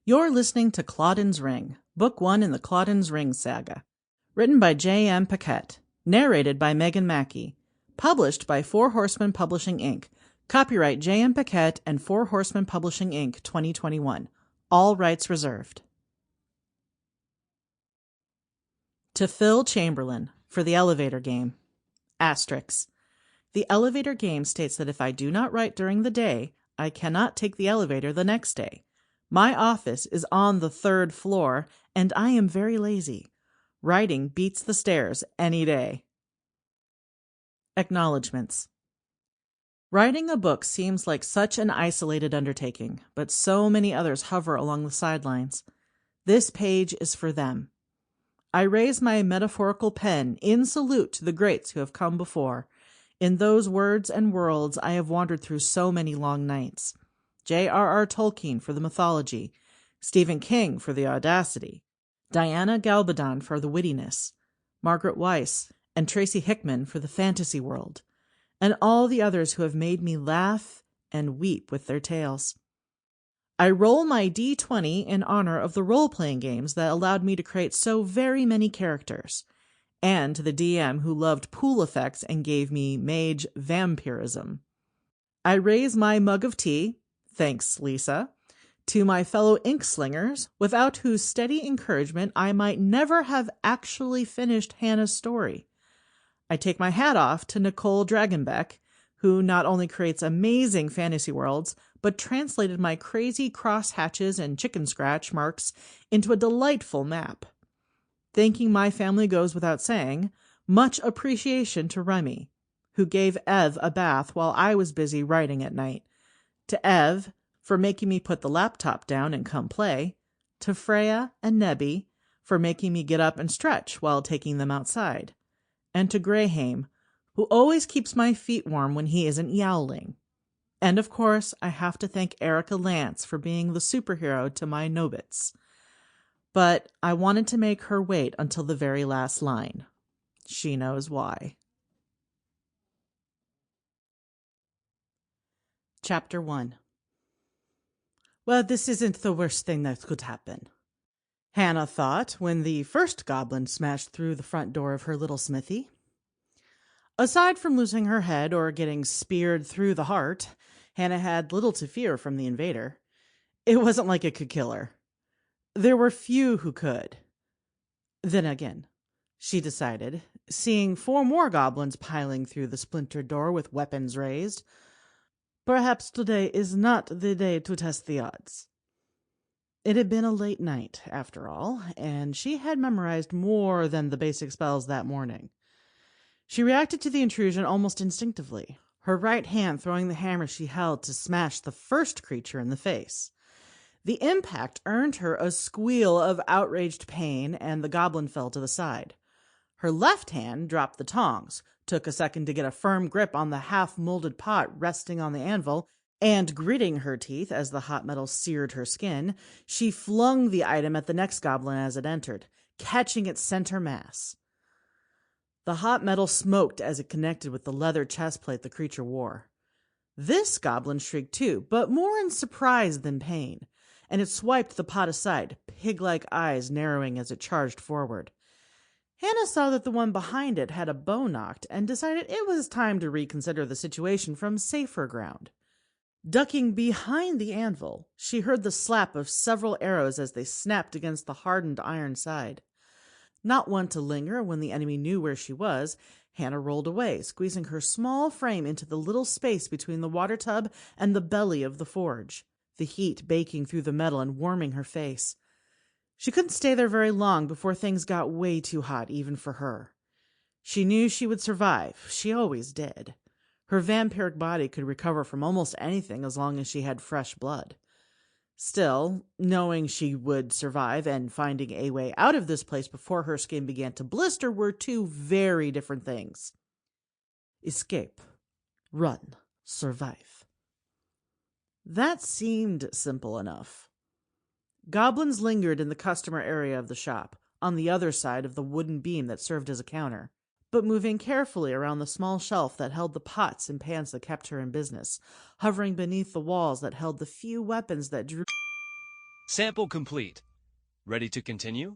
You're listening to Clauden's Ring, Book 1 in the Clauden's Ring saga. Written by J.M. Paquette. Narrated by Megan Mackie. Published by Four Horsemen Publishing, Inc. Copyright J.M. Paquette and Four Horsemen Publishing, Inc. 2021. All rights reserved. To Phil Chamberlain, for the elevator game. Asterisk. The elevator game states that if I do not write during the day, I cannot take the elevator the next day. My office is on the 3rd floor, and I am very lazy. Writing beats the stairs any day. Acknowledgements. Writing a book seems like such an isolated undertaking, but so many others hover along the sidelines. This page is for them. I raise my metaphorical pen in salute to the greats who have come before. In those words and worlds I have wandered through so many long nights. J.R.R. Tolkien for the mythology, Stephen King for the audacity, Diana Gabaldon for the wittiness, Margaret Weiss and Tracy Hickman for the fantasy world, and all the others who have made me laugh and weep with their tales. I roll my D20 in honor of the role-playing games that allowed me to create so very many characters, and to the DM who loved pool effects and gave me mage vampirism. I raise my mug of tea, thanks, Lisa, to my fellow ink slingers, without whose steady encouragement I might never have actually finished Hannah's story. I take my hat off to Nicole Dragonbeck, who not only creates amazing fantasy worlds, but translated my crazy cross-hatches and chicken scratch marks into a delightful map. Thanking my family goes without saying, much appreciation to Remy, who gave Ev a bath while I was busy writing at night. To Ev, for making me put the laptop down and come play. To Freya and Nebby, for making me get up and stretch while taking them outside. And to Graham, who always keeps my feet warm when he isn't yowling. And of course, I have to thank Erica Lance for being the superhero to my Nobits. But I wanted to make her wait until the very last line. She knows why. Chapter 1. Well, this isn't the worst thing that could happen, Hannah thought when the first goblin smashed through the front door of her little smithy. Aside from losing her head or getting speared through the heart, Hannah had little to fear from the invader. It wasn't like it could kill her. There were few who could. Then again, she decided, seeing 4 more goblins piling through the splintered door with weapons raised. Perhaps today is not the day to test the odds. It had been a late night, after all, and she had memorized more than the basic spells that morning. She reacted to the intrusion almost instinctively, her right hand throwing the hammer she held to smash the first creature in the face. The impact earned her a squeal of outraged pain, and the goblin fell to the side. Her left hand dropped the tongs, took a second to get a firm grip on the half-molded pot resting on the anvil, and gritting her teeth as the hot metal seared her skin, she flung the item at the next goblin as it entered, catching its center mass. The hot metal smoked as it connected with the leather chestplate the creature wore. This goblin shrieked too, but more in surprise than pain, and it swiped the pot aside, pig-like eyes narrowing as it charged forward. Hannah saw that the one behind it had a bow knocked and decided it was time to reconsider the situation from safer ground. Ducking behind the anvil, she heard the slap of several arrows as they snapped against the hardened iron side. Not one to linger when the enemy knew where she was, Hannah rolled away, squeezing her small frame into the little space between the water tub and the belly of the forge, the heat baking through the metal and warming her face. She couldn't stay there very long before things got way too hot even for her. She knew she would survive. She always did. Her vampiric body could recover from almost anything as long as she had fresh blood. Still, knowing she would survive and finding a way out of this place before her skin began to blister were 2 very different things. Escape, run, survive. That seemed simple enough. Goblins lingered in the customer area of the shop, on the other side of the wooden beam that served as a counter, but moving carefully around the small shelf that held the pots and pans that kept her in business, hovering beneath the walls that held the few weapons that drew Sample complete. Ready to continue?